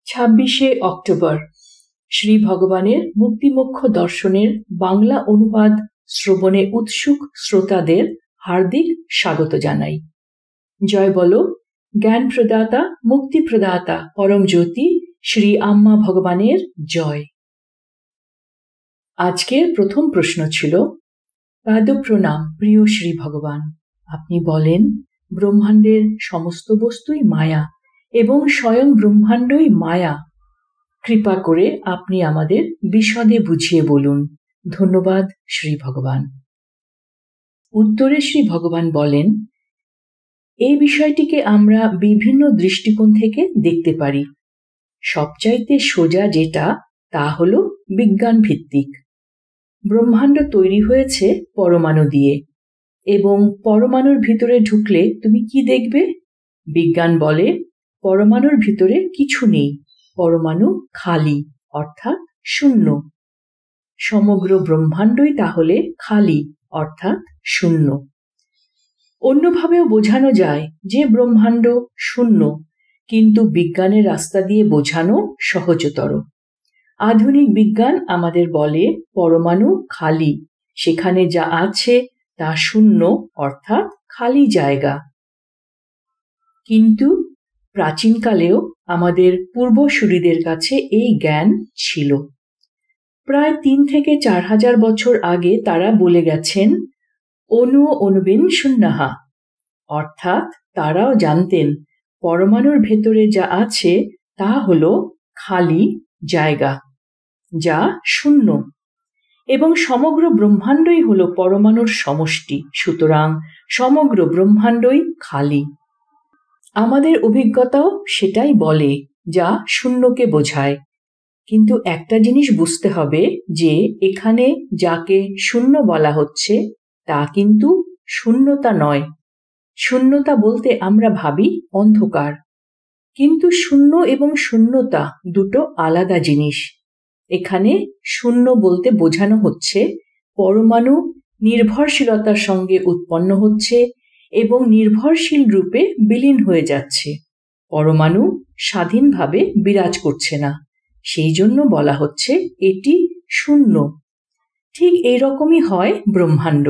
26শে October Shri ভগবানের মুক্তিমোক্ষ দর্শনের বাংলা অনুবাদ শ্রবণে উৎসুক শ্রোতাদের হার্দিক স্বাগত জানাই। জয় বলো জ্ঞান প্রদাতা, মুক্তি প্রদাতা, পরম জ্যোতি শ্রী আম্মা ভগবানের জয়। আজকের প্রথম প্রশ্ন ছিল, পাদপ্রণাম প্রিয় শ্রী ভগবান, আপনি বলেন ব্রহ্মাণ্ডের সমস্ত বস্তুই মায়া এবং স্বয়ং ব্রহ্মাণ্ডই মায়া। কৃপা করে আপনি আমাদের বিশদে বুঝিয়ে বলুন। ধন্যবাদ শ্রী ভগবান। উত্তরে শ্রী ভগবান বলেন, এই বিষয়টিকে আমরা বিভিন্ন দৃষ্টিকোণ থেকে দেখতে পারি। সবচাইতে সোজা যেটা, তা হল বিজ্ঞান ভিত্তিক। ব্রহ্মাণ্ড তৈরি হয়েছে পরমাণু দিয়ে, এবং পরমাণুর ভিতরে ঢুকলে তুমি কি দেখবে? বিজ্ঞান বলে পরমাণুর ভিতরে কিছু নেই, পরমাণু খালি, অর্থাৎ শূন্য। সমগ্র ব্রহ্মাণ্ডই তাহলে খালি, অর্থাৎ শূন্য। অন্যভাবেও বোঝানো যায় যে ব্রহ্মাণ্ড শূন্য, কিন্তু বিজ্ঞানের রাস্তা দিয়ে বোঝানো সহজতর। আধুনিক বিজ্ঞান আমাদের বলে পরমাণু খালি, সেখানে যা আছে তা শূন্য, অর্থাৎ খালি জায়গা। কিন্তু প্রাচীনকালেও আমাদের পূর্বসূরীদের কাছে এই জ্ঞান ছিল। প্রায় ৩ থেকে ৪,০০০ বছর আগে তারা বলে গেছেন অনু অনুবিন শূন্যহা, অর্থাৎ তারাও জানতেন পরমাণুর ভেতরে যা আছে তা হল খালি জায়গা, যা শূন্য, এবং সমগ্র ব্রহ্মাণ্ডই হল পরমাণুর সমষ্টি। সুতরাং সমগ্র ব্রহ্মাণ্ডই খালি। আমাদের অভিজ্ঞতাও সেটাই বলে, যা শূন্যকে বোঝায়। কিন্তু একটা জিনিস বুঝতে হবে যে এখানে যাকে শূন্য বলা হচ্ছে তা কিন্তু শূন্যতা নয়। শূন্যতা বলতে আমরা ভাবি অন্ধকার, কিন্তু শূন্য এবং শূন্যতা দুটো আলাদা জিনিস। এখানে শূন্য বলতে বোঝানো হচ্ছে পরমাণু নির্ভরশীলতার সঙ্গে উৎপন্ন হচ্ছে এবং নির্ভরশীল রূপে বিলীন হয়ে যাচ্ছে। পরমাণু স্বাধীনভাবে বিরাজ করছে না, সেই জন্য বলা হচ্ছে এটি শূন্য। ঠিক এইরকমই হয় ব্রহ্মাণ্ড।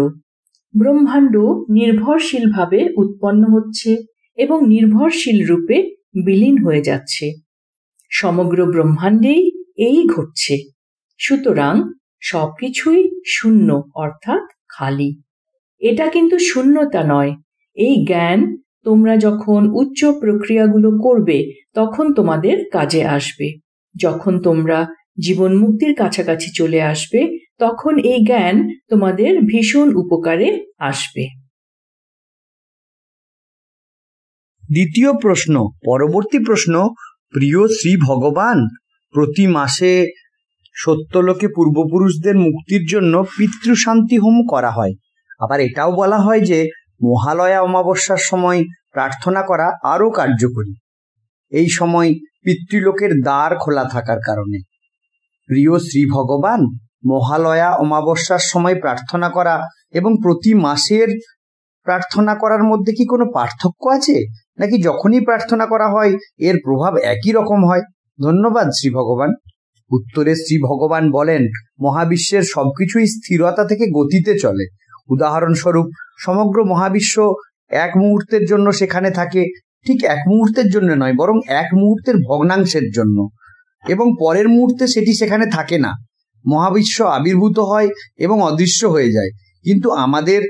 ব্রহ্মাণ্ড নির্ভরশীলভাবে উৎপন্ন হচ্ছে এবং নির্ভরশীল রূপে বিলীন হয়ে যাচ্ছে। সমগ্র ব্রহ্মাণ্ডেই এই ঘটছে। সুতরাং সবকিছুই শূন্য, অর্থাৎ খালি। এটা কিন্তু শূন্যতা নয়। এই জ্ঞান তোমরা যখন উচ্চ প্রক্রিয়াগুলো করবে তখন তোমাদের কাজে আসবে। যখন তোমরা জীবন মুক্তির কাছাকাছি চলে আসবে তখন এই জ্ঞান তোমাদের ভীষণ উপকারে আসবে। দ্বিতীয় প্রশ্ন, পরবর্তী প্রশ্ন, প্রিয় শ্রী ভগবান, প্রতি মাসে সত্যলোকে পূর্বপুরুষদের মুক্তির জন্য পিতৃশান্তি হোম করা হয়। আবার এটাও বলা হয় যে মহালয়া অমাবস্যার সময় প্রার্থনা করা আরও কার্যকরী, এই সময় পিতৃলোকের দ্বার খোলা থাকার কারণে। প্রিয় শ্রী ভগবান, মহালয়া অমাবস্যার সময় প্রার্থনা করা এবং প্রতি মাসের প্রার্থনা করার মধ্যে কি কোনো পার্থক্য আছে, নাকি যখনই প্রার্থনা করা হয় এর প্রভাব একই রকম হয়? ধন্যবাদ শ্রী ভগবান। উত্তরে শ্রী ভগবান বলেন, মহাবিশ্বের সবকিছুই স্থিরতা থেকে গতিতে চলে। উদাহরণস্বরূপ সমগ্র মহাবিশ্ব এক মুহূর্তের জন্য সেখানে থাকে, ঠিক এক মুহূর্তের জন্য নয়, বরং এক মুহূর্তের ভগ্নাংশের জন্য, এবং পরের মুহূর্তে সেটি সেখানে থাকে না। মহাবিশ্ব আবির্ভূত হয় এবং অদৃশ্য হয়ে যায়, কিন্তু আমাদের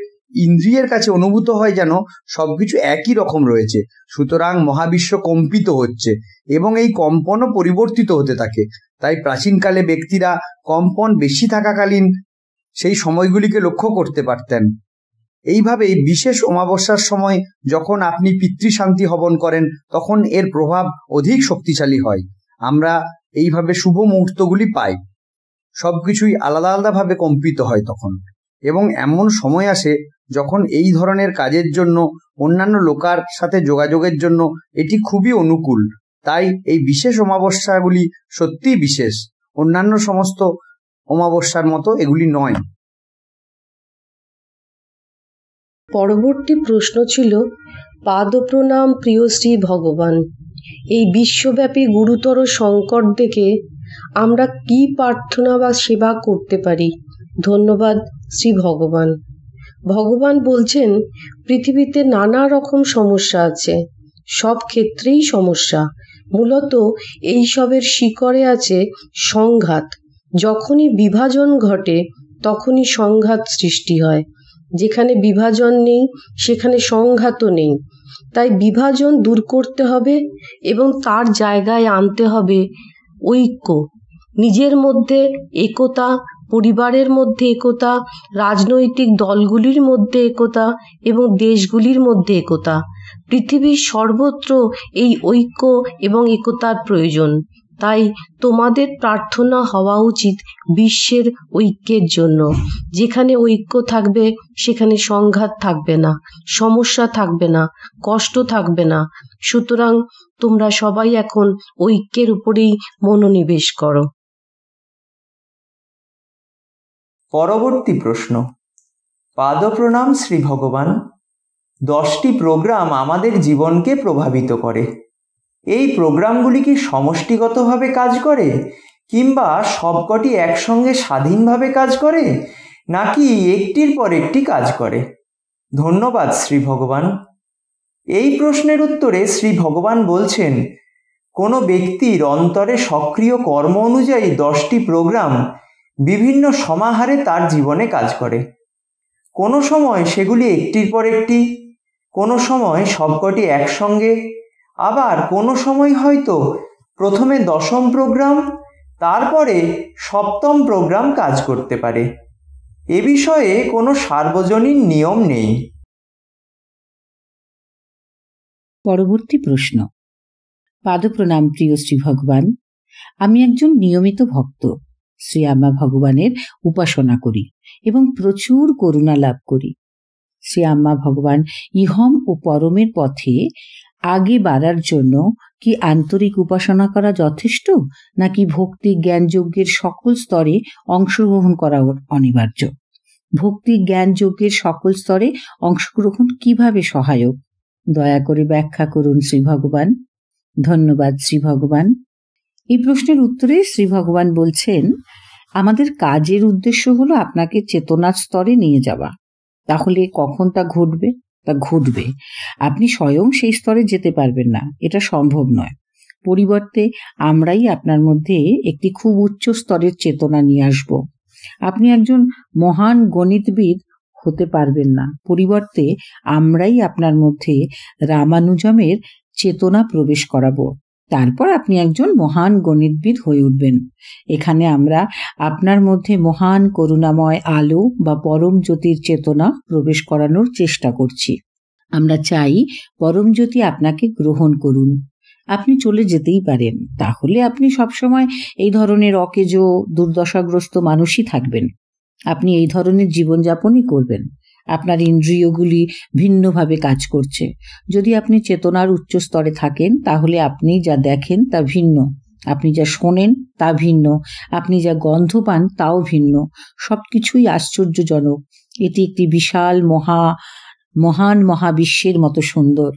ইন্দ্রিয়ের কাছে অনুভূত হয় যেন সবকিছু একই রকম রয়েছে। সুতরাং মহাবিশ্ব কম্পিত হচ্ছে এবং এই কম্পনও পরিবর্তিত হতে থাকে। তাই প্রাচীনকালে ব্যক্তিরা কম্পন বেশি থাকাকালীন সেই সময়গুলিকে লক্ষ্য করতে পারতেন। এইভাবে বিশেষ অমাবস্যার সময় যখন আপনি পিতৃশান্তি হবন করেন তখন এর প্রভাব অধিক শক্তিশালী হয়। আমরা এইভাবে শুভ মুহূর্তগুলি পাই। সবকিছুই আলাদা আলাদাভাবে কম্পিত হয় তখন, এবং এমন সময় আসে যখন এই ধরনের কাজের জন্য, অন্যান্য লোকের সাথে যোগাযোগের জন্য এটি খুবই অনুকূল। তাই এই বিশেষ অমাবস্যাগুলি সত্যিই বিশেষ, অন্যান্য সমস্ত অমাবস্যার মতো এগুলি নয়। পরবর্তী প্রশ্ন ছিল, পাদপ্রণাম প্রিয় শ্রী ভগবান, এই বিশ্বব্যাপী গুরুতর সংকট দেখে আমরা কি প্রার্থনা বা সেবা করতে পারি? ধন্যবাদ শ্রী ভগবান। ভগবান বলছেন, পৃথিবীতে নানা রকম সমস্যা আছে, সব ক্ষেত্রেই সমস্যা। মূলত এই সবের শিকড়ে আছে সংঘাত। যখনই বিভাজন ঘটে তখনই সংঘাত সৃষ্টি হয়। যেখানে বিভাজন নেই সেখানে সংঘাতও নেই। তাই বিভাজন দূর করতে হবে এবং তার জায়গায় আনতে হবে ঐক্য। নিজের মধ্যে একতা, পরিবারের মধ্যে একতা, রাজনৈতিক দলগুলির মধ্যে একতা এবং দেশগুলির মধ্যে একতা। পৃথিবীর সর্বত্র এই ঐক্য এবং একতার প্রয়োজন। তাই তোমাদের প্রার্থনা হওয়া উচিত বিশ্বের ঐক্যের জন্য। যেখানে ঐক্য থাকবে সেখানে সংঘাত থাকবে না, সমস্যা থাকবে না, কষ্ট থাকবে না। সুতরাং তোমরা সবাই এখন ঐক্যের উপরেই মনোনিবেশ করো। পরবর্তী প্রশ্ন। পাদপ্রণাম শ্রী ভগবান। 10টি প্রোগ্রাম আমাদের জীবনকে প্রভাবিত করে। এই প্রোগ্রামগুলি কি সমষ্টিগতভাবে কাজ করে, কিংবা সবকটি একসঙ্গে স্বাধীনভাবে কাজ করে, নাকি একটির পর একটি কাজ করে? ধন্যবাদ শ্রী ভগবান। এই প্রশ্নের উত্তরে শ্রী ভগবান বলছেন, কোনো ব্যক্তির অন্তরে সক্রিয় কর্ম অনুযায়ী 10টি প্রোগ্রাম বিভিন্ন সমাহারে তার জীবনে কাজ করে। কোনো সময় সেগুলি একটির পর একটি, কোনো সময় সবকটি একসঙ্গে, আবার কোনো সময় হয়তো প্রথমে 10ম প্রোগ্রাম, তারপরে 7ম প্রোগ্রাম কাজ করতে পারে। এ বিষয়ে কোনো সার্বজনীন নিয়ম নেই। পরবর্তী প্রশ্ন। পাদপ্রণাম প্রিয় শ্রী ভগবান। আমি একজন নিয়মিত ভক্ত। শ্রী আম্মা ভগবানের উপাসনা করি এবং প্রচুর করুণা লাভ করি। শ্রী আম্মা ভগবান ইহম ও পরমের পথে আগে বাড়ার জন্য কি আন্তরিক উপাসনা করা যথেষ্ট, নাকি ভক্তি জ্ঞান যজ্ঞের সকল স্তরে অংশগ্রহণ করা অনিবার্য? ভক্তি জ্ঞান যজ্ঞের সকল স্তরে অংশগ্রহণ কিভাবে সহায়ক? দয়া করে ব্যাখ্যা করুন শ্রী ভগবান। ধন্যবাদ শ্রী ভগবান। এই প্রশ্নের উত্তরে শ্রী ভগবান বলছেন, আমাদের কাজের উদ্দেশ্য হলো আপনাকে চেতনার স্তরে নিয়ে যাওয়া। তাহলে কখন তা ঘটবে? তা ঘটবে। আপনি স্বয়ং সেই স্তরে যেতে পারবেন না, এটা সম্ভব নয়। পরিবর্তে আমরাই আপনার মধ্যে একটি খুব উচ্চ স্তরের চেতনা নিয়ে আসব। আপনি একজন মহান গণিতবিদ হতে পারবেন না। পরিবর্তে আমরাই আপনার মধ্যে রামানুজমের চেতনা প্রবেশ করাবো। তারপর আপনি একজন মহান গণিতবিদ হয়ে উঠবেন। এখানে আমরা আপনার মধ্যে মহান করুণাময় আলো বা পরম জ্যোতির চেতনা প্রবেশ করানোর চেষ্টা করছি। আমরা চাই পরম জ্যোতি আপনাকে গ্রহণ করুন। আপনি চলে যেতেই পারেন, তাহলে আপনি সবসময় এই ধরনের অকেজো দুর্দশাগ্রস্ত মানুষই থাকবেন। আপনি এই ধরনের জীবনযাপনই করবেন। আপনার ইন্দ্রিয়গুলি ভিন্নভাবে কাজ করছে। যদি আপনি চেতনার উচ্চ স্তরে থাকেন তাহলে আপনি যা দেখেন তা ভিন্ন, আপনি যা শোনেন তা ভিন্ন, আপনি যা গন্ধ পান তাও ভিন্ন। সবকিছুই আশ্চর্যজনক। এটি একটি বিশাল মহান মহাবিশ্বের মতো সুন্দর।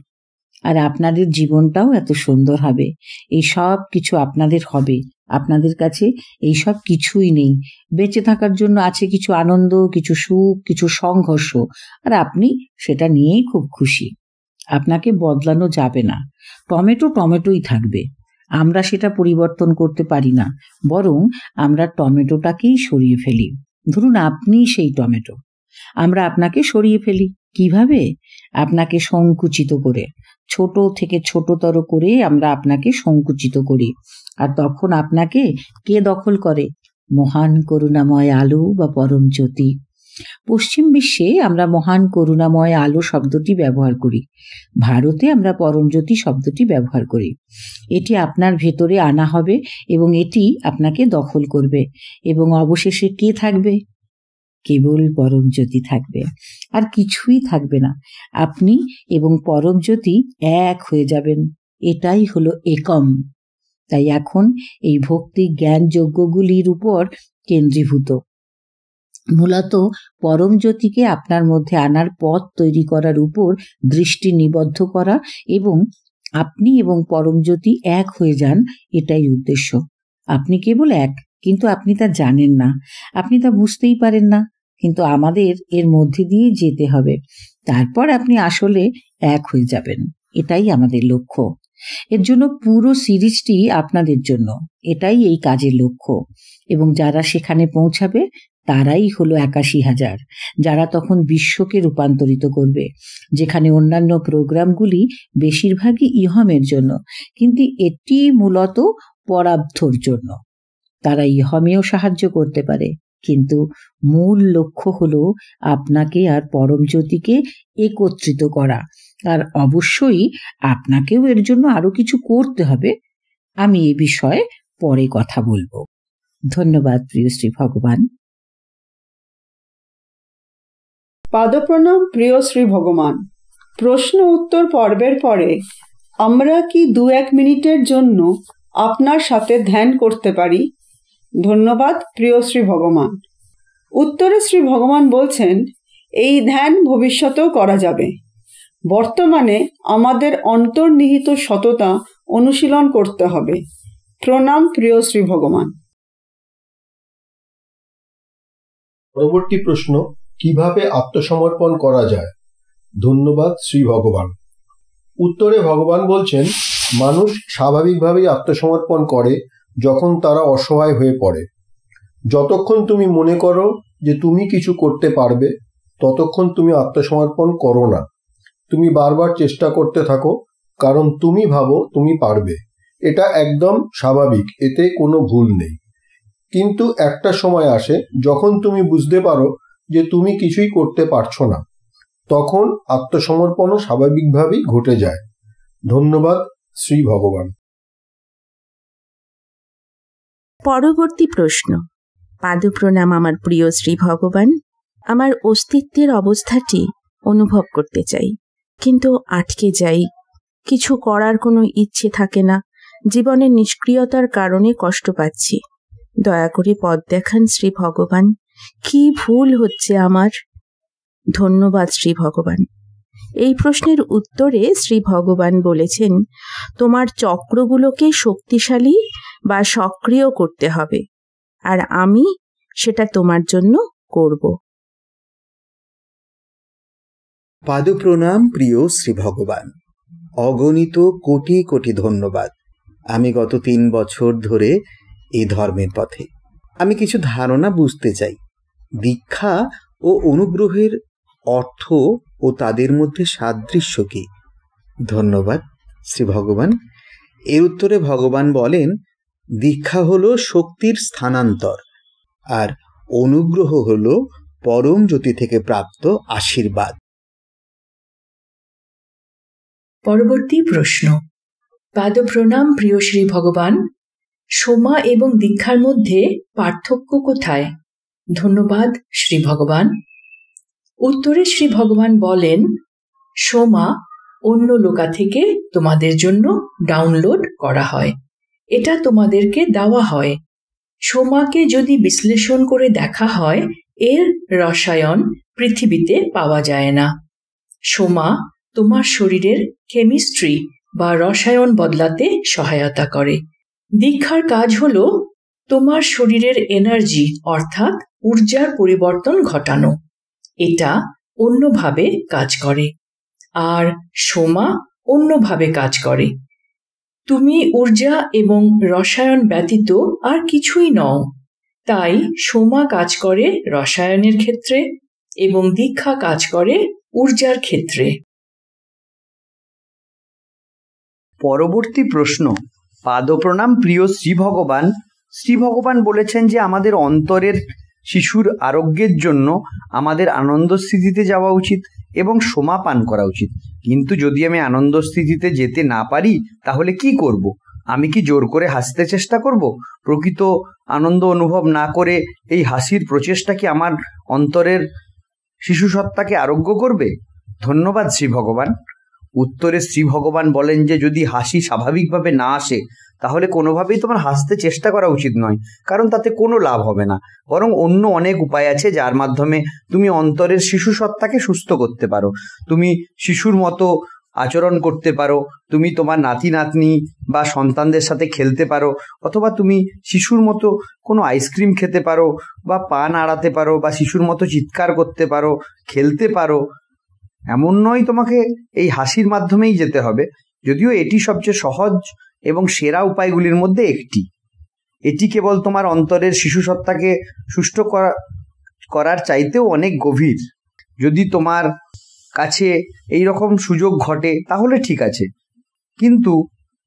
আর আপনাদের জীবনটাও এত সুন্দর হবে। এই সব কিছু আপনাদের হবে। আপনাদের কাছে এই সব কিছুই নেই। বেঁচে থাকার জন্য আছে কিছু আনন্দ, কিছু সুখ, কিছু সংঘর্ষ, আর আপনি সেটা নিয়েই খুব খুশি। আপনাকে বদলানো যাবে না। টমেটোই থাকবে। আমরা সেটা পরিবর্তন করতে পারি না, বরং আমরা টমেটোটাকেই সরিয়ে ফেলি। ধরুন আপনি সেই টমেটো, আমরা আপনাকে সরিয়ে ফেলি। কিভাবে? আপনাকে সংকুচিত করে, ছোট থেকে ছোটতর করে আমরা আপনাকে সংকুচিত করি। আর তখন আপনাকে কে দখল করে? মহান করুণাময় আলো বা পরম জ্যোতি। পশ্চিম বিশ্বে আমরা মহান করুণাময় আলো শব্দটি ব্যবহার করি। ভারতে আমরা পরম জ্যোতি শব্দটি ব্যবহার করি। এটি আপনার ভেতরে আনা হবে এবং এটি আপনাকে দখল করবে, এবং অবশেষে কে থাকবে? কেবল পরম জ্যোতি থাকবে, আর কিছুই থাকবে না। আপনি এবং পরম জ্যোতি এক হয়ে যাবেন। এটাই হলো একম। তাই এখন এই ভক্তি জ্ঞান যজ্ঞগুলির উপর কেন্দ্রীভূত। মূলত পরম জ্যোতিকে আপনার মধ্যে আনার পথ তৈরি করার উপর দৃষ্টি নিবদ্ধ করা এবং আপনি এবং পরমজ্যোতি এক হয়ে যান, এটাই উদ্দেশ্য। আপনি কেবল এক, কিন্তু আপনি তা জানেন না, আপনি তা বুঝতেই পারেন না, কিন্তু আমাদের এর মধ্যে দিয়ে যেতে হবে। তারপর আপনি আসলে এক হয়ে যাবেন। এটাই আমাদের লক্ষ্য। এর জন্য পুরো সিরিজটি আপনাদের জন্য। এটাই এই কাজের লক্ষ্য। এবং যারা সেখানে পৌঁছাবে তারাই হলো ৮১,০০০, যারা তখন বিশ্বকে রূপান্তরিত করবে, যেখানে অন্যান্য প্রোগ্রামগুলি বেশিরভাগই ইহমের জন্য, কিন্তু এটি মূলত পরার্থর জন্য। তারা ইহমেও সাহায্য করতে পারে, কিন্তু মূল লক্ষ্য হলো আপনাকে আর পরমজ্যোতিকে একত্রিত করা। আর অবশ্যই আপনাকেও এর জন্য আরো কিছু করতে হবে। আমি এ বিষয়ে পরে কথা বলবো। ধন্যবাদ প্রিয় শ্রী ভগবান। পাদপ্রণাম প্রিয় শ্রী ভগবান। প্রশ্ন উত্তর পর্বের পরে আমরা কি ২-১ মিনিটের জন্য আপনার সাথে ধ্যান করতে পারি? ধন্যবাদ প্রিয় শ্রী ভগবান। উত্তরে শ্রী ভগবান বলছেন, এই ধ্যান ভবিষ্যতেও করা যাবে। বর্তমানে আমাদের অন্তর্নিহিত সততা অনুশীলন করতে হবে। প্রণাম প্রিয় শ্রী ভগবান। পরবর্তী প্রশ্ন, কিভাবে আত্মসমর্পণ করা যায়? ধন্যবাদ শ্রী ভগবান। উত্তরে ভগবান বলছেন, মানুষ স্বাভাবিকভাবেই আত্মসমর্পণ করে যখন তারা অসহায় হয়ে পড়ে। যতক্ষণ তুমি মনে করো যে তুমি কিছু করতে পারবে, ততক্ষণ তুমি আত্মসমর্পণ করো না। তুমি বারবার চেষ্টা করতে থাকো, কারণ তুমি ভাবো তুমি পারবে। এটা একদম স্বাভাবিক, এতে কোনো ভুল নেই। কিন্তু একটা সময় আসে যখন তুমি বুঝতে পারো যে তুমি কিছুই করতে পারছো না, তখন আত্মসমর্পণও স্বাভাবিকভাবেই ঘটে যায়। ধন্যবাদ শ্রী ভগবান। পরবর্তী প্রশ্ন। পাদপ্রণাম আমার প্রিয় শ্রী ভগবান। আমার অস্তিত্বের অবস্থাটি অনুভব করতে চাই, কিন্তু আটকে যাই। কিছু করার কোনো ইচ্ছে থাকে না। জীবনের নিষ্ক্রিয়তার কারণে কষ্ট পাচ্ছি। দয়া করে পথ দেখান শ্রী ভগবান। কি ভুল হচ্ছে আমার? ধন্যবাদ শ্রী ভগবান। এই প্রশ্নের উত্তরে শ্রী ভগবান বলেছেন, তোমার চক্রগুলোকে শক্তিশালী বা সক্রিয় করতে হবে, আর আমি সেটা তোমার জন্য করব। পাদপ্রণাম প্রিয় শ্রী ভগবান। অগণিত কোটি কোটি ধন্যবাদ। আমি গত ৩ বছর ধরে এই ধর্মের পথে। আমি কিছু ধারণা বুঝতে চাই। দীক্ষা ও অনুগ্রহের অর্থ ও তাদের মধ্যে সাদৃশ্য কি? ধন্যবাদ শ্রী ভগবান। এর উত্তরে ভগবান বলেন, দীক্ষা হলো শক্তির স্থানান্তর, আর অনুগ্রহ হলো পরম জ্যোতি থেকে প্রাপ্ত আশীর্বাদ। পরবর্তী প্রশ্ন। পাদপ্রণাম প্রিয় শ্রী ভগবান। সোমা এবং দীক্ষার মধ্যে পার্থক্য কোথায়? ধন্যবাদ শ্রী ভগবান। উত্তরে শ্রী ভগবান বলেন, সোমা অন্য লোকা থেকে তোমাদের জন্য ডাউনলোড করা হয়। এটা তোমাদেরকে দেওয়া হয়। সোমাকে যদি বিশ্লেষণ করে দেখা হয়, এর রসায়ন পৃথিবীতে পাওয়া যায় না। সোমা তোমার শরীরের কেমিস্ট্রি বা রসায়ন বদলাতে সহায়তা করে। দীক্ষার কাজ হলো তোমার শরীরের এনার্জি অর্থাৎ ঊর্জার পরিবর্তন ঘটানো। এটা অন্যভাবে কাজ করে, আর সোমা অন্যভাবে কাজ করে। তুমি ঊর্জা এবং রসায়ন ব্যতীত আর কিছুই নও। তাই সোমা কাজ করে রসায়নের ক্ষেত্রে এবং দীক্ষা কাজ করে ঊর্জার ক্ষেত্রে। পরবর্তী প্রশ্ন। পাদপ্রণাম প্রিয় শ্রী ভগবান। শ্রী ভগবান বলেছেন যে আমাদের অন্তরের শিশুর আরোগ্যের জন্য আমাদের আনন্দ স্থিতিতে যাওয়া উচিত এবং সোমা পান করা উচিত। কিন্তু যদি আমি আনন্দ স্থিতিতে যেতে না পারি, তাহলে কি করব? আমি কি জোর করে হাসতে চেষ্টা করব? প্রকৃত আনন্দ অনুভব না করে এই হাসির প্রচেষ্টা কি আমার অন্তরের শিশু সত্তাকে আরোগ্য করবে? ধন্যবাদ শ্রী ভগবান। উত্তরে শ্রী ভগবান বলেন যে যদি হাসি স্বাভাবিকভাবে না আসে, তাহলে কোনোভাবেই তোমার হাসতে চেষ্টা করা উচিত নয়, কারণ তাতে কোনো লাভ হবে না। বরং অন্য অনেক উপায় আছে যার মাধ্যমে তুমি অন্তরের শিশু সত্তাকে সুস্থ করতে পারো। তুমি শিশুর মতো আচরণ করতে পারো, তুমি তোমার নাতি নাতনি বা সন্তানদের সাথে খেলতে পারো, অথবা তুমি শিশুর মতো কোনো আইসক্রিম খেতে পারো বা পা নাড়াতে পারো বা শিশুর মতো চিৎকার করতে পারো, খেলতে পারো। এমন নয় তোমাকে এই হাসির মাধ্যমেই যেতে হবে, যদিও এটি সবচেয়ে সহজ এবং সেরা উপায়গুলির মধ্যে একটি। এটি কেবল তোমার অন্তরের শিশু সত্তাকে সুষ্ঠু করার চাইতেও অনেক গভীর। যদি তোমার কাছে এই রকম সুযোগ ঘটে তাহলে ঠিক আছে, কিন্তু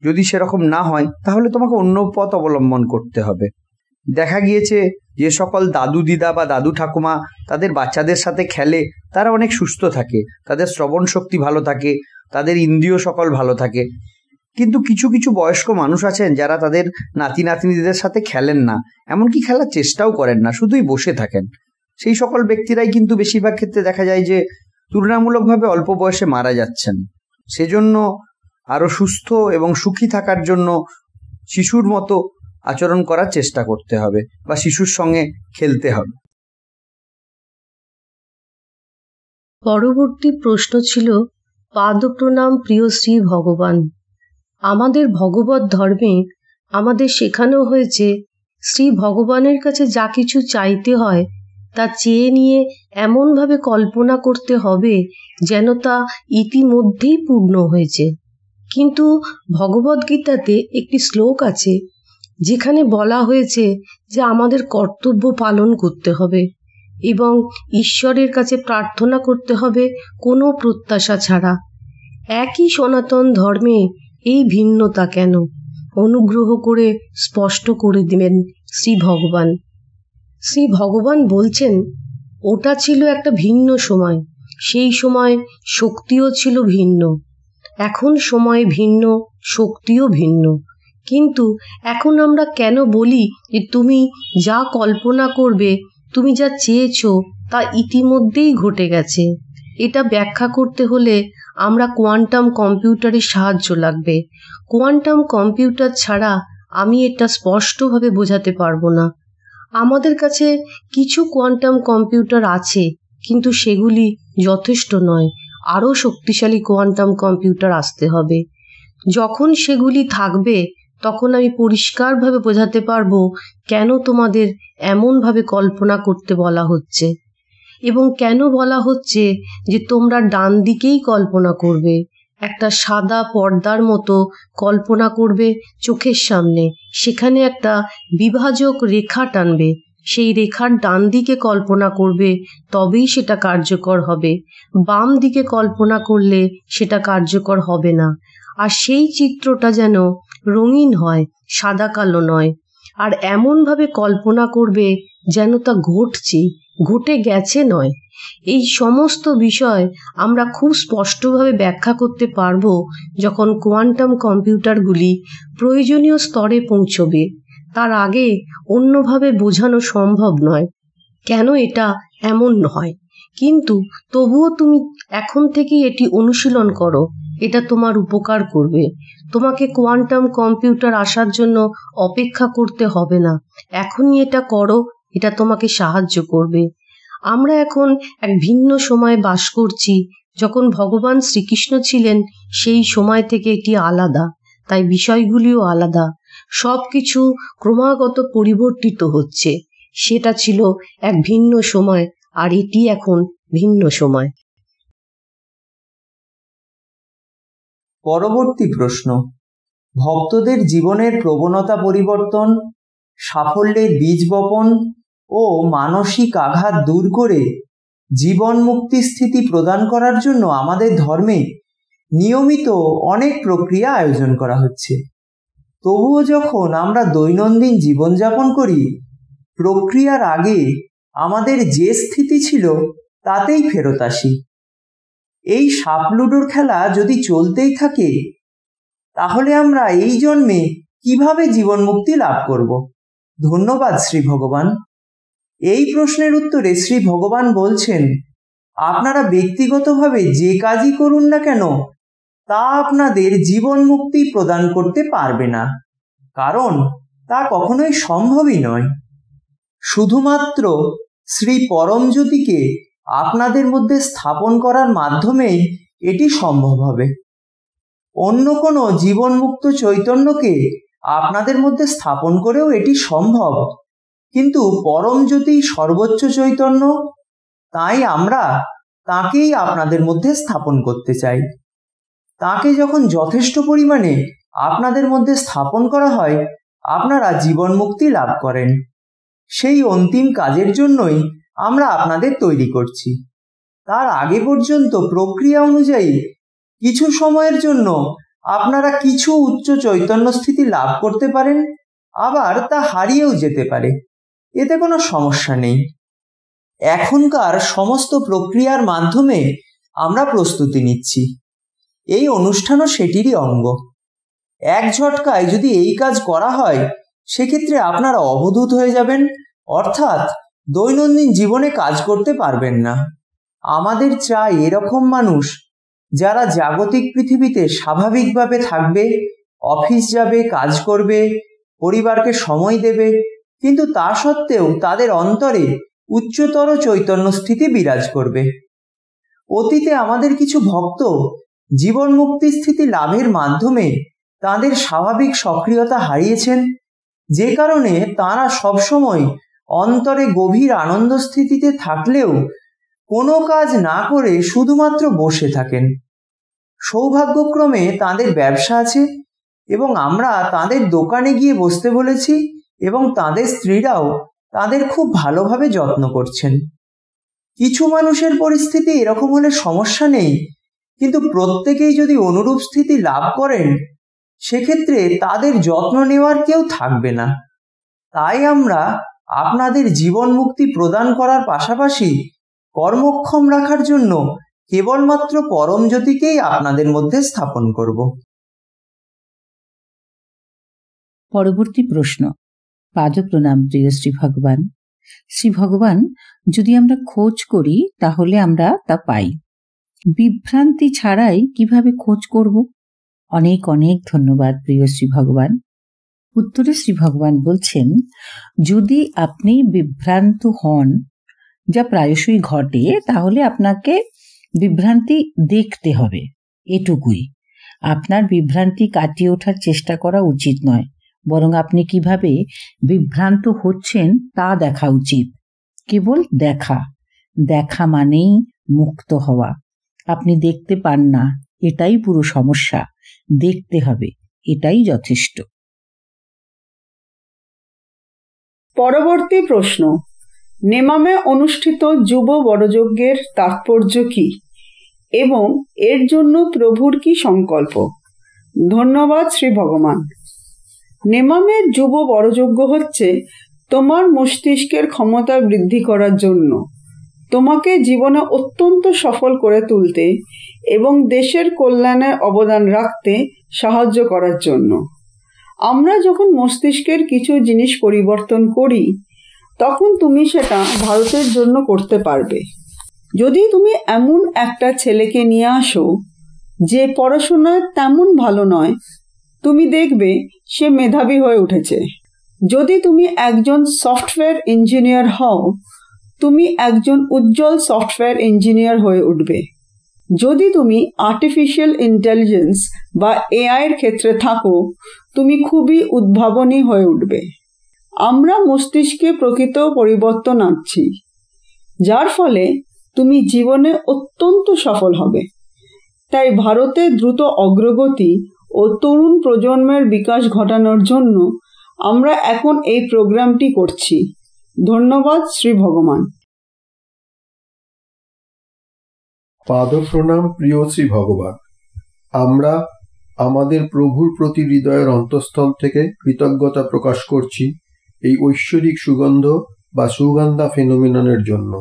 যদি সেরকম না হয় তাহলে তোমাকে অন্য পথ অবলম্বন করতে হবে। দেখা গিয়েছে যে সকল দাদু দিদা বা দাদু ঠাকুমা তাদের বাচ্চাদের সাথে খেলে তারা অনেক সুস্থ থাকে, তাদের শ্রবণ শক্তি ভালো থাকে, তাদের ইন্দ্রিয় সকল ভালো থাকে। কিন্তু কিছু কিছু বয়স্ক মানুষ আছেন যারা তাদের নাতি নাতনিদের সাথে খেলেন না, এমনকি খেলার চেষ্টাও করেন না, শুধুই বসে থাকেন। সেই সকল ব্যক্তিরাই কিন্তু বেশিরভাগ ক্ষেত্রে দেখা যায় যে তুলনামূলকভাবে অল্প বয়সে মারা যাচ্ছেন। সেজন্য আরো সুস্থ এবং সুখী থাকার জন্য শিশুর মতো আচরণ করার চেষ্টা করতে হবে বা শিশুর সঙ্গে খেলতে হবে। পরবর্তী প্রশ্ন ছিল, পাদপ্রণাম প্রিয় শ্রী ভগবান। আমাদের ভগবত ধর্মে আমাদের শেখানো হয়েছে শ্রী ভগবানের কাছে যা কিছু চাইতে হয় তা চেয়ে নিয়ে এমনভাবে কল্পনা করতে হবে যেন তা ইতিমধ্যেই পূর্ণ হয়েছে। কিন্তু ভগবদ্গীতাতে একটি শ্লোক আছে যেখানে বলা হয়েছে যে আমাদের কর্তব্য পালন করতে হবে এবং ঈশ্বরের কাছে প্রার্থনা করতে হবে কোনো প্রত্যাশা ছাড়া। একই সনাতন ধর্মে এই ভিন্নতা কেন? অনুগ্রহ করে স্পষ্ট করে দিবেন শ্রী ভগবান। শ্রী ভগবান বলছেন, ওটা ছিল একটা ভিন্ন সময়, সেই সময় শক্তিও ছিল ভিন্ন। এখন সময় ভিন্ন, শক্তিও ভিন্ন। কিন্তু এখন আমরা কেন বলি যে তুমি যা কল্পনা করবে, তুমি যা চেয়েছো তা ইতিমধ্যেই ঘটে গেছে? এটা ব্যাখ্যা করতে হলে আমরা কোয়ান্টাম কম্পিউটারের সাহায্য লাগবে। কোয়ান্টাম কম্পিউটার ছাড়া আমি এটা স্পষ্টভাবে বোঝাতে পারবো না। আমাদের কাছে কিছু কোয়ান্টাম কম্পিউটার আছে, কিন্তু সেগুলি যথেষ্ট নয়, আরও শক্তিশালী কোয়ান্টাম কম্পিউটার আসতে হবে। যখন সেগুলি থাকবে তখন আমি পরিষ্কারভাবে বোঝাতে পারবো কেন তোমাদের এমনভাবে কল্পনা করতে বলা হচ্ছে এবং কেন বলা হচ্ছে যে তোমরা ডান দিকেই কল্পনা করবে। একটা সাদা পর্দার মতো কল্পনা করবে চোখের সামনে, সেখানে একটা বিভাজক রেখা টানবে, সেই রেখার ডান দিকে কল্পনা করবে, তবেই সেটা কার্যকর হবে। বাম দিকে কল্পনা করলে সেটা কার্যকর হবে না। আর সেই চিত্রটা যেন রঙিন হয়, সাদা কালো নয়। আর এমনভাবে কল্পনা করবে যেন তা ঘটছে, ঘটে গেছে নয়। এই সমস্ত বিষয় আমরা খুব স্পষ্টভাবে ব্যাখ্যা করতে পারবো যখন কোয়ান্টাম কম্পিউটারগুলি প্রয়োজনীয় স্তরে পৌঁছবে। তার আগে অন্যভাবে বোঝানো সম্ভব নয় কেন এটা এমন হয়। কিন্তু তবুও তুমি এখন থেকে এটি অনুশীলন করো, এটা তোমার উপকার করবে। তোমাকে কোয়ান্টাম কম্পিউটার আসার জন্য অপেক্ষা করতে হবে না, এখনই এটা করো, এটা তোমাকে সাহায্য করবে। আমরা এখন এক ভিন্ন সময়ে বাস করছি। যখন ভগবান শ্রীকৃষ্ণ ছিলেন সেই সময় থেকে এটি আলাদা, তাই বিষয়গুলিও আলাদা। সবকিছু ক্রমাগত পরিবর্তিত হচ্ছে। সেটা ছিল এক ভিন্ন সময়, আর এটি এখন ভিন্ন সময়। পরবর্তী প্রশ্ন, ভক্তদের জীবনের প্রবণতা পরিবর্তন, সাফল্যের বীজ বপন ও মানসিক আঘাত দূর করে জীবন মুক্তি স্থিতি প্রদান করার জন্য আমাদের ধর্মে নিয়মিত অনেক প্রক্রিয়া আয়োজন করা হচ্ছে। তবুও যখন আমরা দৈনন্দিন জীবনযাপন করি, প্রক্রিয়ার আগে আমাদের যে স্থিতি ছিল তাতেই ফেরত আসি। এই সাপলুডোর খেলা যদি চলতেই থাকে তাহলে আমরা এই জন্মে কিভাবে জীবন মুক্তি লাভ করব? ধন্যবাদ শ্রী ভগবান। এই প্রশ্নের উত্তরে শ্রী ভগবান বলছেন, আপনারা ব্যক্তিগতভাবে যে কাজই করুন না কেন তা আপনাদের জীবন মুক্তি প্রদান করতে পারবে না, কারণ তা কখনোই সম্ভবই নয়। শুধুমাত্র শ্রী পরমজ্যোতিকে আপনাদের মধ্যে স্থাপন করার মাধ্যমেই এটি সম্ভব হবে। অন্য কোনো জীবনমুক্ত চৈতন্যকে আপনাদের মধ্যে স্থাপন করেও এটি সম্ভব, কিন্তু পরম জ্যোতি সর্বোচ্চ চৈতন্য, তাই আমরা তাকেই আপনাদের মধ্যে স্থাপন করতে চাই। তাকে যখন যথেষ্ট পরিমাণে আপনাদের মধ্যে স্থাপন করা হয়, আপনারা জীবন মুক্তি লাভ করেন। সেই অন্তিম কাজের জন্যই আমরা আপনাদের তৈরি করছি। তার আগে পর্যন্ত প্রক্রিয়া অনুযায়ী কিছু সময়ের জন্য আপনারা কিছু উচ্চ চৈতন্য স্থিতি লাভ করতে পারেন, আবার তা হারিয়েও যেতে পারে, এতে কোনো সমস্যা নেই। এখনকার সমস্ত প্রক্রিয়ার মাধ্যমে আমরা প্রস্তুতি নিচ্ছি। এই অনুষ্ঠানও সেটিরই অঙ্গ। এক ঝটকায় যদি এই কাজ করা হয়, সেক্ষেত্রে আপনারা অবধূত হয়ে যাবেন, অর্থাৎ দৈনন্দিন জীবনে কাজ করতে পারবেন না। আমাদের চাই এরকম মানুষ যারা জাগতিক পৃথিবীতে স্বাভাবিকভাবে থাকবে, অফিস যাবে, কাজ করবে, পরিবারকে সময় দেবে, কিন্তু তা সত্ত্বেও তাদের অন্তরে উচ্চতর চৈতন্য স্থিতি বিরাজ করবে। অতীতে আমাদের কিছু ভক্ত জীবন মুক্তি স্থিতি লাভের মাধ্যমে তাদের স্বাভাবিক সক্রিয়তা হারিয়েছেন, যে কারণে তারা সবসময় অন্তরে গভীর আনন্দ স্থিতিতে থাকলেও কোনো কাজ না করে শুধুমাত্র বসে থাকেন। সৌভাগ্যক্রমে তাদের ব্যবসা আছে এবং আমরা তাদের দোকানে গিয়ে বসতে বলেছি এবং তাদের স্ত্রীরাও তাদের খুব ভালোভাবে যত্ন করছেন। কিছু মানুষের পরিস্থিতি এরকম হলে সমস্যা নেই, কিন্তু প্রত্যেকেই যদি অনুরূপ স্থিতি লাভ করেন, সেক্ষেত্রে তাদের যত্ন নেওয়ার কেউ থাকবে না। তাই আমরা আপনাদের জীবন মুক্তি প্রদান করার পাশাপাশি কর্মক্ষম রাখার জন্য কেবলমাত্র পরম জ্যোতিকেই আপনাদের মধ্যে স্থাপন করব। পরবর্তী প্রশ্ন। পাদপ্রণাম প্রিয় শ্রী ভগবান। শ্রী ভগবান, যদি আমরা খোঁজ করি তাহলে আমরা তা পাই, বিভ্রান্তি ছাড়াই কিভাবে খোঁজ করব? অনেক অনেক ধন্যবাদ প্রিয় শ্রী ভগবান। উত্তরে শ্রী ভগবান বলছেন, যদি আপনি বিভ্রান্ত হন, যা প্রায়শই ঘটে, তাহলে আপনাকে বিভ্রান্তি দেখতে হবে, এটুকুই। আপনার বিভ্রান্তি কাটিয়ে ওঠার চেষ্টা করা উচিত নয়, বরং আপনি কিভাবে বিভ্রান্ত হচ্ছেন তা দেখা উচিত। কেবল দেখা, দেখা মানেই মুক্ত হওয়া। আপনি দেখতে পান না, এটাই পুরো সমস্যা। দেখতে হবে, এটাই যথেষ্ট। পরবর্তী প্রশ্ন। নেমামে অনুষ্ঠিত যুব বড়যজ্ঞের তাৎপর্য কি এবং এর জন্য প্রভুর কি সংকল্প? ধন্যবাদ শ্রী ভগবান। নেমামের যুব বড়যজ্ঞ হচ্ছে তোমার মস্তিষ্কের ক্ষমতা বৃদ্ধি করার জন্য, তোমাকে জীবনে অত্যন্ত সফল করে তুলতে এবং দেশের কল্যাণে অবদান রাখতে সাহায্য করার জন্য। আমরা যখন মস্তিষ্কের কিছু জিনিস পরিবর্তন করি, তখন তুমি সেটা ভারতের জন্য করতে পারবে। যদি তুমি এমন একটা ছেলেকে নিয়ে আসো যে পড়াশোনায় তেমন ভালো নয়, তুমি দেখবে সে মেধাবী হয়ে উঠেছে। যদি তুমি একজন সফটওয়্যার ইঞ্জিনিয়ার হও, তুমি একজন উজ্জ্বল সফটওয়্যার ইঞ্জিনিয়ার হয়ে উঠবে। যদি তুমি আর্টিফিশিয়াল ইন্টেলিজেন্স বা এআইয়ের ক্ষেত্রে থাকো, তুমি খুবই উদ্ভাবনী হয়ে উঠবে। আমরা মস্তিষ্কে প্রকৃত পরিবর্তন আনছি, যার ফলে তুমি জীবনে অত্যন্ত সফল হবে। তাই ভারতে দ্রুত অগ্রগতি ও তরুণ প্রজন্মের বিকাশ ঘটানোর জন্য আমরা এখন এই প্রোগ্রামটি করছি। ধন্যবাদ শ্রী ভগবান। পাদপ্রণাম প্রিয় শ্রী ভগবান। আমরা আমাদের প্রভুর প্রতি হৃদয়ের অন্তঃস্থল থেকে কৃতজ্ঞতা প্রকাশ করছি এই ঐশ্বরিক সুগন্ধ বা সুগন্ধা ফেনোমেননের জন্য।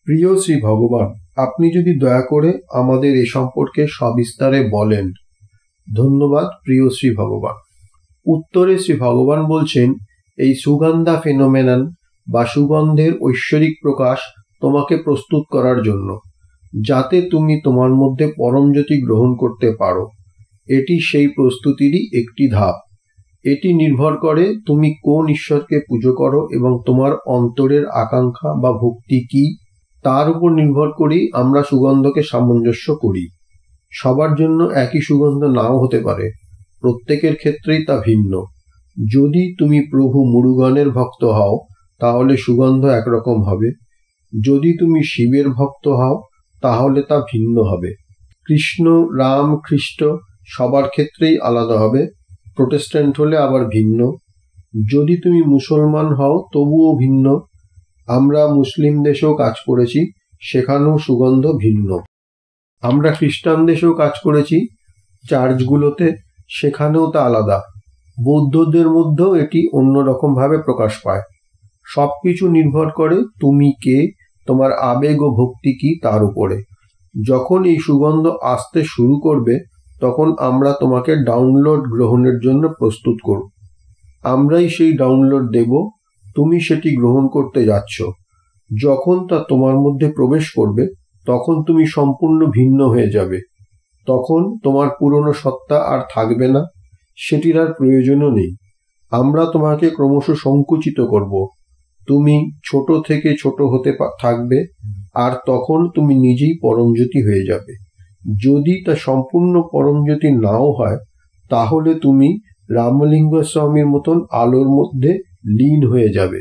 প্রিয় শ্রী ভগবান, আপনি যদি দয়া করে আমাদের এ সম্পর্কে সবিস্তারে বলেন। ধন্যবাদ প্রিয় শ্রী ভগবান। উত্তরে শ্রী ভগবান বলছেন, এই সুগন্ধা ফেনোমেনন বা সুগন্ধের ঐশ্বরিক প্রকাশ তোমাকে প্রস্তুত করার জন্য, যাতে তুমি তোমার মধ্যে পরমজ্যোতি গ্রহণ করতে পারো। এটি সেই প্রস্তুতিরই একটি ধাপ। এটি নির্ভর করে তুমি কোন ঈশ্বরকে পুজো করো এবং তোমার অন্তরের আকাঙ্ক্ষা বা ভক্তি কি, তার উপর নির্ভর করেই আমরা সুগন্ধকে সামঞ্জস্য করি। সবার জন্য একই সুগন্ধ নাও হতে পারে, প্রত্যেকের ক্ষেত্রেই তা ভিন্ন। যদি তুমি প্রভু মুরুগানের ভক্ত হও তাহলে সুগন্ধ একরকম হবে, যদি তুমি শিবের ভক্ত হও তাহলে তা ভিন্ন হবে। কৃষ্ণ, রাম, খ্রিস্ট সবার ক্ষেত্রেই আলাদা হবে, প্রোটেস্ট্যান্ট হলে আবার ভিন্ন। যদি তুমি মুসলমান হও তবুও ভিন্ন। আমরা মুসলিম দেশেও কাজ করেছি, সেখানেও সুগন্ধ ভিন্ন। আমরা খ্রিস্টান দেশেও কাজ করেছি, চার্চগুলোতে, সেখানেও তা আলাদা। বৌদ্ধদের মধ্যেও এটি অন্যরকম ভাবে প্রকাশ পায়। সবকিছু নির্ভর করে তুমি কে, তোমার আবেগ ও ভক্তি কি তার উপরে। যখন এই সুগন্ধ আসতে শুরু করবে তখন আমরা তোমাকে ডাউনলোড গ্রহণের জন্য প্রস্তুত করব। আমরাই সেই ডাউনলোড দেব, তুমি সেটি গ্রহণ করতে যাচ্ছ। যখন তা তোমার মধ্যে প্রবেশ করবে তখন তুমি সম্পূর্ণ ভিন্ন হয়ে যাবে। তখন তোমার পুরনো সত্তা আর থাকবে না, সেটির আর প্রয়োজনও নেই। আমরা তোমাকে ক্রমশ সংকুচিত করব, তুমি ছোট থেকে ছোট হতে থাকবে, আর তখন তুমি নিজেই পরমজ্যোতি হয়ে যাবে। যদি তা সম্পূর্ণ পরমজ্যোতি নাও হয় তাহলে তুমি রামলিঙ্গ স্বামীর মতন আলোর মধ্যে লীন হয়ে যাবে।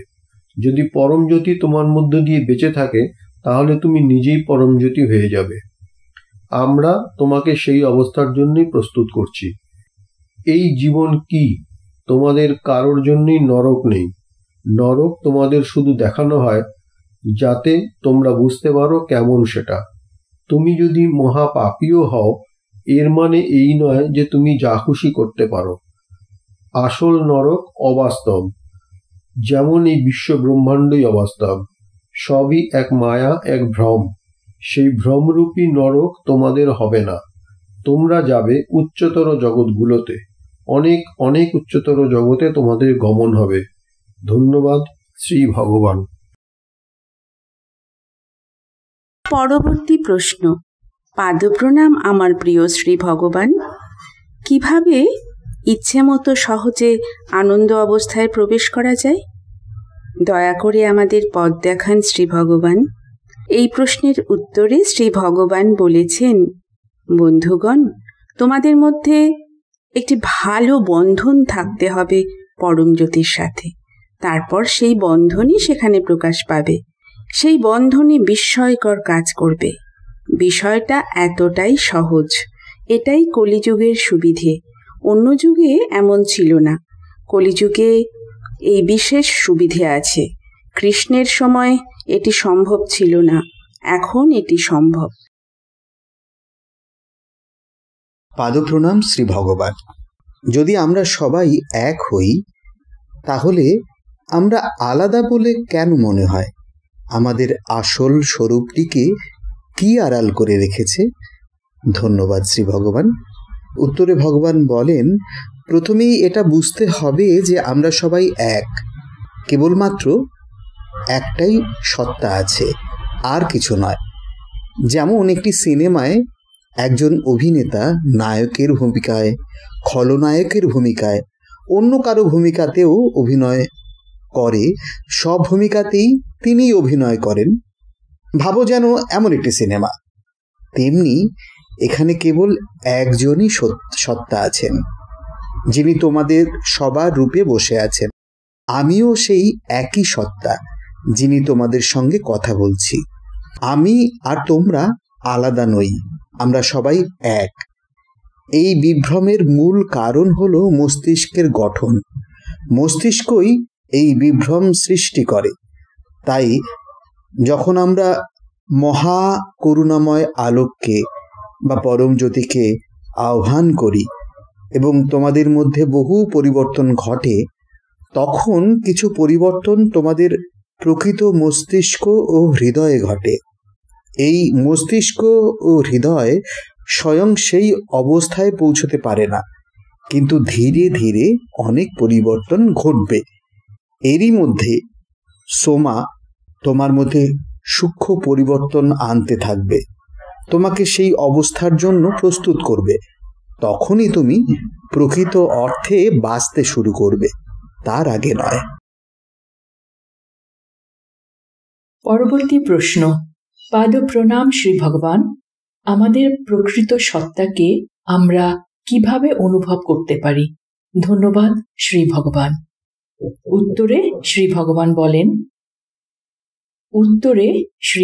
যদি পরমজ্যোতি তোমার মধ্য দিয়ে বেঁচে থাকে তাহলে তুমি নিজেই পরমজ্যোতি হয়ে যাবে। আমরা তোমাকে সেই অবস্থার জন্যই প্রস্তুত করছি। এই জীবন কি? তোমাদের কারোর জন্যই নরক নেই। নরক তোমাদের শুধু দেখানো হয় যাতে তোমরা বুঝতে পারো কেমন সেটা। তুমি যদি মহাপাপীও হও এর মানে এই নয় যে তুমি যা খুশি করতে পারো। আসল নরক অবাস্তব, যেমন এই বিশ্ব ব্রহ্মাণ্ডই অবাস্তব। সবই এক মায়া, এক ভ্রম। সেই ভ্রমরূপী নরক তোমাদের হবে না। তোমরা যাবে উচ্চতর জগৎগুলোতে, অনেক অনেক উচ্চতর জগতে তোমাদের গমন হবে। ধন্যবাদ, শ্রী ভগবান। পরবর্তী প্রশ্ন। পাদপ্রণাম আমার প্রিয় শ্রী ভগবান, কিভাবে ইচ্ছে মতো সহজে আনন্দ অবস্থায় প্রবেশ করা যায়? দয়া করে আমাদের পথ দেখান শ্রী ভগবান। এই প্রশ্নের উত্তরে শ্রী ভগবান বলেছেন, বন্ধুগণ, তোমাদের মধ্যে একটি ভালো বন্ধন থাকতে হবে পরম জ্যোতির সাথে। তারপর সেই বন্ধনই সেখানে প্রকাশ পাবে। সেই বন্ধনই বিস্ময়কর কাজ করবে। বিষয়টা এতটাই সহজ। এটাই কলিযুগের সুবিধে। অন্য যুগে এমন ছিল না। কলিযুগে এই বিশেষ সুবিধে আছে। কৃষ্ণের সময় এটি সম্ভব ছিল না, এখন এটি সম্ভব। পাদপ্রণাম শ্রী ভগবান। যদি আমরা সবাই এক হই তাহলে আমরা আলাদা বলে কেন মনে হয়? আমাদের আসল স্বরূপটিকে কি আড়াল করে রেখেছে? ধন্যবাদ শ্রী ভগবান। উত্তরে ভগবান বলেন, প্রথমেই এটা বুঝতে হবে যে আমরা সবাই এক। কেবলমাত্র একটাই সত্তা আছে, আর কিছু নয়। যেমন একটি সিনেমায় একজন অভিনেতা নায়কের ভূমিকায়, খলনায়কের ভূমিকায়, অন্য কারো ভূমিকাতেও অভিনয় করে, সব ভূমিকাতেই তিনি অভিনয় করেন। ভাবো যেন এমন একটি সিনেমা। তেমনি এখানে কেবল একজনই সত্তা আছেন, যিনি তোমাদের সবার রূপে বসে আছেন। আমিও সেই একই সত্তা, যিনি তোমাদের সঙ্গে কথা বলছি। আমি আর তোমরা আলাদা নই, আমরা সবাই এক। এই বিভ্রমের মূল কারণ হলো মস্তিষ্কের গঠন। মস্তিষ্কই এই বিভ্রম সৃষ্টি করে। তাই যখন আমরা মহা করুণাময় আলোককে বা পরম জ্যোতিকে আহ্বান করি এবং তোমাদের মধ্যে বহু পরিবর্তন ঘটে, তখন কিছু পরিবর্তন তোমাদের প্রকৃত মস্তিষ্ক ও হৃদয়ে ঘটে। এই মস্তিষ্ক ও হৃদয় স্বয়ং সেই অবস্থায় পৌঁছতে পারে না, কিন্তু ধীরে ধীরে অনেক পরিবর্তন ঘটবে। এরই মধ্যে সোমা তোমার মধ্যে সূক্ষ্ম পরিবর্তন আনতে থাকবে, তোমাকে সেই অবস্থার জন্য প্রস্তুত করবে। তখনই তুমি প্রকৃত অর্থে বাঁচতে শুরু করবে, তার আগে নয়। পরবর্তী প্রশ্ন। পাদ প্রণাম শ্রী ভগবান, আমাদের প্রকৃত সত্তাকে আমরা কিভাবে অনুভব করতে পারি? ধন্যবাদ শ্রী ভগবান। উত্তরে শ্রী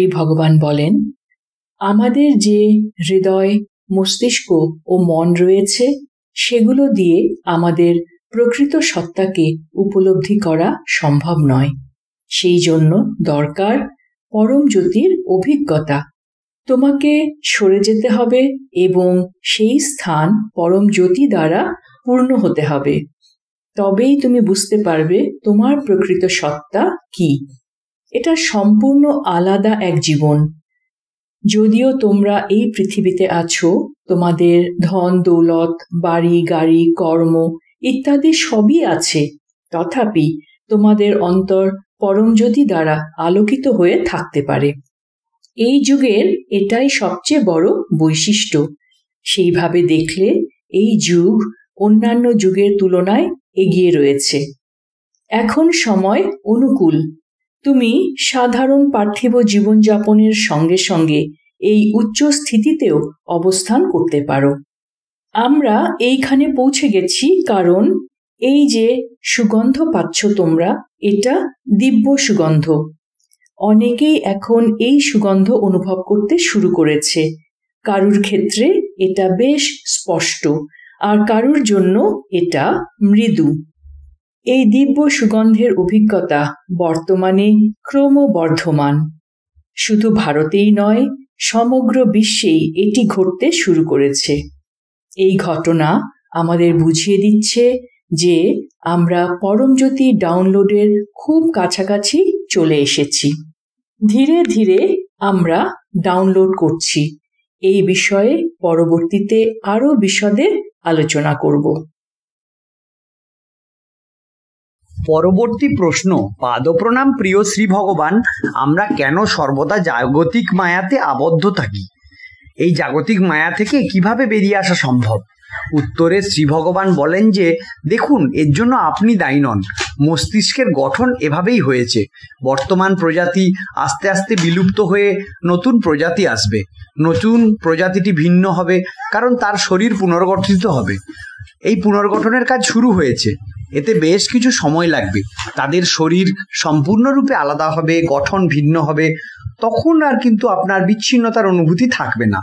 ভগবান বলেন, আমাদের যে হৃদয়, মস্তিষ্ক ও মন রয়েছে সেগুলো দিয়ে আমাদের প্রকৃত সত্তাকে উপলব্ধি করা সম্ভব নয়। সেই জন্য দরকার পরম জ্যোতির অভিজ্ঞতা। তোমাকে সরে যেতে হবে এবং সেই স্থান পরম জ্যোতি দ্বারা পূর্ণ হতে হবে। তবেই তুমি বুঝতে পারবে তোমার প্রকৃত সত্তা কি। এটা সম্পূর্ণ আলাদা এক জীবন। যদিও তোমরা এই পৃথিবীতে আছো, তোমাদের ধন দৌলত, বাড়ি গাড়ি, কর্ম ইত্যাদি সবই আছে, তথাপি তোমাদের অন্তর পরমজ্যোতি দ্বারা আলোকিত হয়ে থাকতে পারে। এই যুগের এটাই সবচেয়ে বড় বৈশিষ্ট্য। সেইভাবে দেখলে এই যুগ অন্যান্য যুগের তুলনায় এগিয়ে রয়েছে। এখন সময় অনুকূল। তুমি সাধারণ পার্থিব জীবনযাপনের সঙ্গে সঙ্গে এই উচ্চ স্থিতিতেও অবস্থান করতে পারো। আমরা এইখানে পৌঁছে গেছি কারণ এই যে সুগন্ধ পাচ্ছ তোমরা, এটা দিব্য সুগন্ধ। অনেকেই এখন এই সুগন্ধ অনুভব করতে শুরু করেছে। কারুর ক্ষেত্রে এটা বেশ স্পষ্ট, আর কারুর জন্য এটা মৃদু। এই দিব্য সুগন্ধের অভিজ্ঞতা বর্তমানে ক্রমবর্ধমান। শুধু ভারতেই নয়, সমগ্র বিশ্বেই এটি ঘটতে শুরু করেছে। এই ঘটনা আমাদের বুঝিয়ে দিচ্ছে যে আমরা পরমজ্যোতি ডাউনলোডের খুব কাছাকাছি চলে এসেছি। ধীরে ধীরে আমরা ডাউনলোড করছি। এই বিষয়ে পরবর্তীতে আরো বিশদে আলোচনা করব। পরবর্তী প্রশ্ন, পাদপ্রণাম প্রিয় শ্রী ভগবান, আমরা কেন সর্বদা জাগতিক মায়াতে আবদ্ধ থাকি? এই জাগতিক মায়া থেকে কিভাবে বেরিয়ে আসা সম্ভব? উত্তরে শ্রী ভগবান বলেন যে, দেখুন, এর জন্য আপনি দায়ী নন। মস্তিষ্কের গঠন এভাবেই হয়েছে। বর্তমান প্রজাতি আস্তে আস্তে বিলুপ্ত হয়ে নতুন প্রজাতি আসবে। নতুন প্রজাতিটি ভিন্ন হবে কারণ তার শরীর পুনর্গঠিত হবে। এই পুনর্গঠনের কাজ শুরু হয়েছে। এতে বেশ কিছু সময় লাগবে। তাদের শরীর সম্পূর্ণরূপে আলাদা হবে, গঠন ভিন্ন হবে। তখন আর কিন্তু আপনার বিচ্ছিন্নতার অনুভূতি থাকবে না।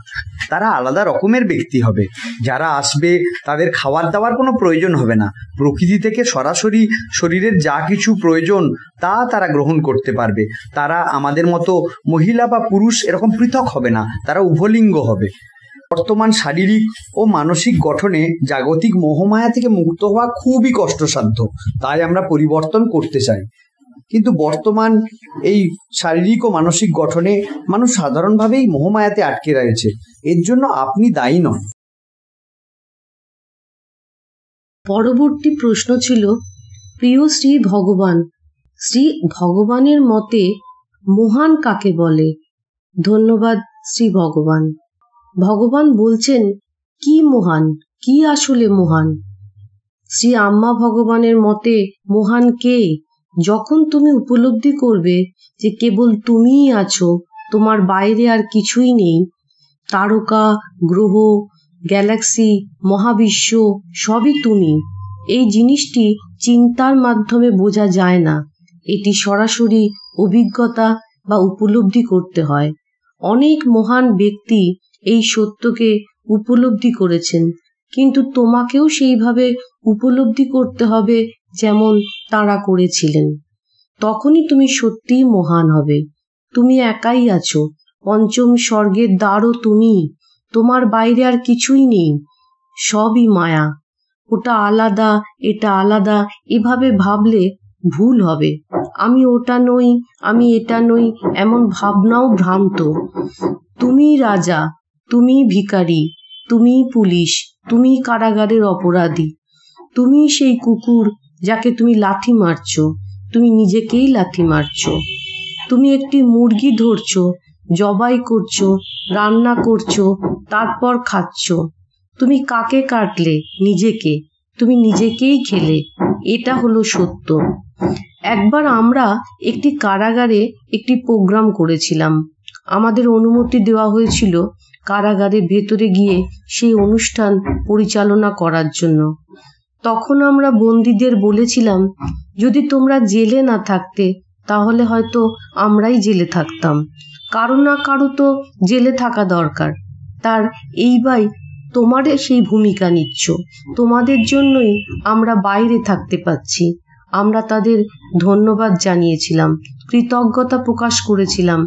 তারা আলাদা রকমের ব্যক্তি হবে। যারা আসবে তাদের খাবার দাবার কোনো প্রয়োজন হবে না। প্রকৃতি থেকে সরাসরি শরীরের যা কিছু প্রয়োজন তা তারা গ্রহণ করতে পারবে। তারা আমাদের মতো মহিলা বা পুরুষ এরকম পৃথক হবে না, তারা উভলিঙ্গ হবে। বর্তমান শারীরিক ও মানসিক গঠনে জাগতিক মোহমায়া থেকে মুক্ত হওয়া খুবই কষ্টসাধ্য। তাই আমরা পরিবর্তন করতে চাই। কিন্তু বর্তমান এই শারীরিক ও মানসিক গঠনে মানুষ সাধারণভাবেই মোহমায়াতে আটকে রয়েছে। এর জন্য আপনি দায়ী নন। পরবর্তী প্রশ্ন ছিল, প্রিয় শ্রী ভগবান, শ্রী ভগবানের মতে মহান কাকে বলে? ধন্যবাদ শ্রী ভগবান। ভগবান বলছেন, কি মহান, কি আসলে মহান? শ্রী আম্মা ভগবানের মতে মহান কে? যখন তুমি উপলব্ধি করবে যে কেবল তুমিই আছো, তোমার বাইরে আর কিছুই নেই, তারকা, গ্রহ, গ্যালাক্সি, মহাবিশ্ব সবই তুমি। এই জিনিসটি চিন্তার মাধ্যমে বোঝা যায় না। এটি সরাসরি অভিজ্ঞতা বা উপলব্ধি করতে হয়। অনেক মহান ব্যক্তি এই সত্যকে উপলব্ধি করেছেন, কিন্তু তোমাকেও সেইভাবে উপলব্ধি করতে হবে যেমন তারা করেছিলেন। তখনই তুমি সত্যিই মহান হবে। তুমি একাই আছো। পঞ্চম স্বর্গের দ্বারও তুমি। তোমার বাইরে আর কিছুই নেই। সবই মায়া। ওটা আলাদা, এটা আলাদা, এভাবে ভাবলে ভুল হবে। আমি ওটা নই, আমি এটা নই, এমন ভাবনাও ভ্রান্ত। তুমি রাজা, তুমি ভিখারি, তুমি পুলিশ, তুমি কারাগারের অপরাধী, তুমি সেই কুকুর যাকে তুমি লাথি মারছো, তুমি নিজেকেই লাথি মারছো। তুমি একটি মুরগি ধরছো, জবাই করছো, রান্না করছো, তারপর খাচ্ছো। তুমি কাকে কাটলে? নিজেকে। তুমি নিজেকেই খেলে। এটা হলো সত্য। একবার আমরা একটি কারাগারে একটি প্রোগ্রাম করেছিলাম। আমাদের অনুমতি দেওয়া হয়েছিল কারাগারের ভেতরে গিয়ে সেই অনুষ্ঠান পরিচালনা করার জন্য। তখন আমরা বন্দীদের বলেছিলাম, যদি তোমরা জেলে না থাকতে তাহলে হয়তো আমরাই জেলে থাকতাম। কারো না কারো তো জেলে থাকা দরকার। তার এইবার তোমার সেই ভূমিকা নিচ্ছ, তোমাদের জন্যই আমরা বাইরে থাকতে পাচ্ছি। আমরা তাদের ধন্যবাদ জানিয়েছিলাম, কৃতজ্ঞতা প্রকাশ করেছিলাম।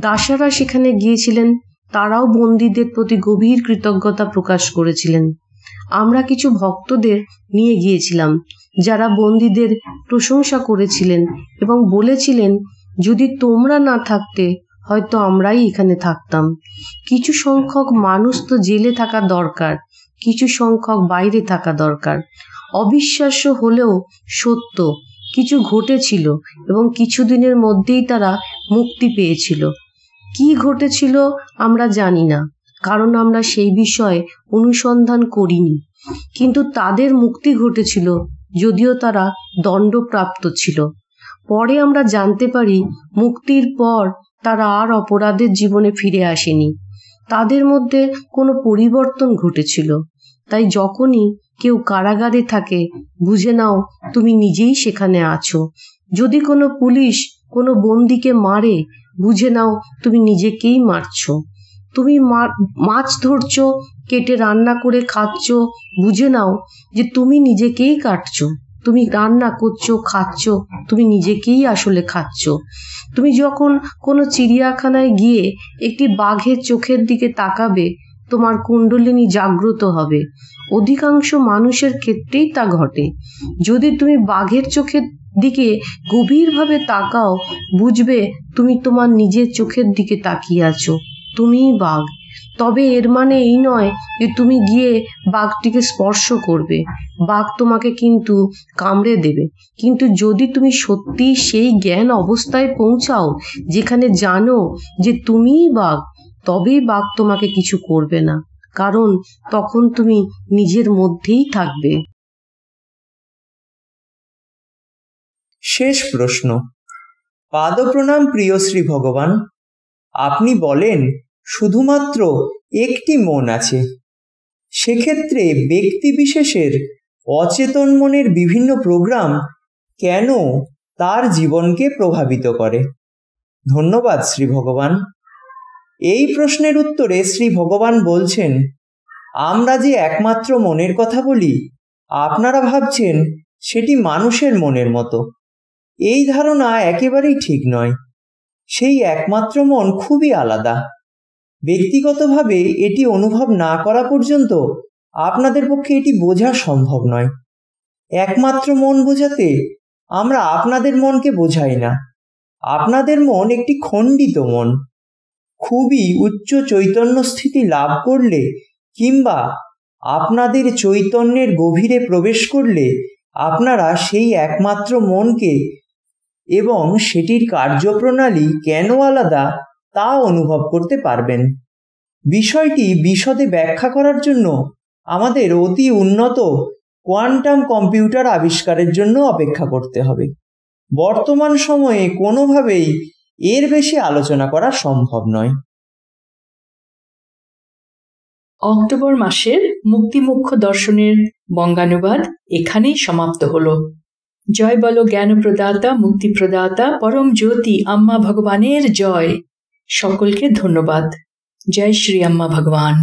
দাসেরা সেখানে গিয়েছিলেন, তারাও বন্দীদের প্রতি গভীর কৃতজ্ঞতা প্রকাশ করেছিলেন। আমরা কিছু ভক্তদের নিয়ে গিয়েছিলাম যারা বন্দীদের প্রশংসা করেছিলেন এবং বলেছিলেন, যদি তোমরা না থাকতে হয়তো আমরাই এখানে থাকতাম। কিছু সংখ্যক মানুষ তো জেলে থাকা দরকার, কিছু সংখ্যক বাইরে থাকা দরকার। অবিশ্বাস্য হলেও সত্য, কিছু ঘটেছিল এবং কিছুদিনের মধ্যেই তারা মুক্তি পেয়েছিল। কি ঘটেছিল আমরা জানি না, কারণ আমরা সেই বিষয়ে অনুসন্ধান করিনি। কিন্তু তাদের মুক্তি ঘটেছিল, যদিও তারা দণ্ডপ্রাপ্ত ছিল। পরে আমরা জানতে পারি, মুক্তির পর তারা আর অপরাধের জীবনে ফিরে আসেনি। তাদের মধ্যে কোনো পরিবর্তন ঘটেছিল। তাই যখনই কেউ কারাগারে থাকে, বুঝে নাও তুমি নিজেই সেখানে আছো। যদি কোনো পুলিশ কোনো বন্দীকে মারে, বুঝে নাও তুমি নিজেকেই মারছ। তুমি মাছ ধরছো, কেটে রান্না করে খাচ্ছ, বুঝে নাও যে তুমি নিজেকেই কাটছো। তুমি রান্না করছো, খাচ্ছ, তুমি নিজেকেই আসলে খাচ্ছ। তুমি যখন কোনো চিড়িয়াখানায় গিয়ে একটি বাঘের চোখের দিকে তাকাবে, তোমার কুণ্ডলিনী জাগ্রত হবে। অধিকাংশ মানুষের ক্ষেত্রেই তা ঘটে। যদি তুমি বাঘের চোখের দিকে গভীরভাবে তাকাও, বুঝবে তুমি তোমার নিজের চোখের দিকে তাকিয়ে আছো, তুমিই বাঘ। তবে এর মানে এই নয় যে তুমি গিয়ে বাঘটিকে স্পর্শ করবে। বাঘ তোমাকে কিন্তু কামড়ে দেবে। কিন্তু যদি তুমি সত্যি সেই জ্ঞান অবস্থায় পৌঁছাও যেখানে জানো যে তুমিই বাঘ, তবেই বাঘ তোমাকে কিছু করবে না, কারণ তখন তুমি নিজের মধ্যেই থাকবে। শেষ প্রশ্ন। পাদপ্রণাম প্রিয় শ্রী ভগবান, আপনি বলেন শুধুমাত্র একটি মন আছে। সেক্ষেত্রে ব্যক্তি বিশেষের অচেতন মনের বিভিন্ন প্রোগ্রাম কেন তার জীবনকে প্রভাবিত করে? ধন্যবাদ শ্রী ভগবান। এই প্রশ্নের উত্তরে শ্রী ভগবান বলছেন, আমরা যে একমাত্র মনের কথা বলি, আপনারা ভাবছেন সেটি মানুষের মনের মতো। এই ধারণা একেবারেই ঠিক নয়। সেই একমাত্র মন খুবই আলাদা। ব্যক্তিগতভাবে এটি অনুভব না করা পর্যন্ত আপনাদের পক্ষে এটি বোঝা সম্ভব নয়। একমাত্র মন বোঝাতে আমরা আপনাদের মনকে বোঝাই না। আপনাদের মন একটি খণ্ডিত মন। খুবই উচ্চ চৈতন্য স্থিতি লাভ করলে কিংবা আপনাদের চৈতন্যের গভীরে প্রবেশ করলে আপনারা সেই একমাত্র মনকে এবং সেটির কার্যপ্রণালী কেন আলাদা তা অনুভব করতে পারবেন। বিষয়টি বিশদে ব্যাখ্যা করার জন্য আমাদের অতি উন্নত কোয়ান্টাম কম্পিউটার আবিষ্কারের জন্য অপেক্ষা করতে হবে। বর্তমান সময়ে কোনোভাবেই এর বেশি আলোচনা করা সম্ভব নয়। অক্টোবর মাসের মুক্তিমুখ্য দর্শনের বঙ্গানুবাদ এখানেই সমাপ্ত হলো। জয় বলো জ্ঞানপ্রদাতা, মুক্তিপ্রদাতা, পরম জ্যোতি আম্মা ভগবানের জয়। সকলকে ধন্যবাদ। জয় শ্রী আম্মা ভগবান।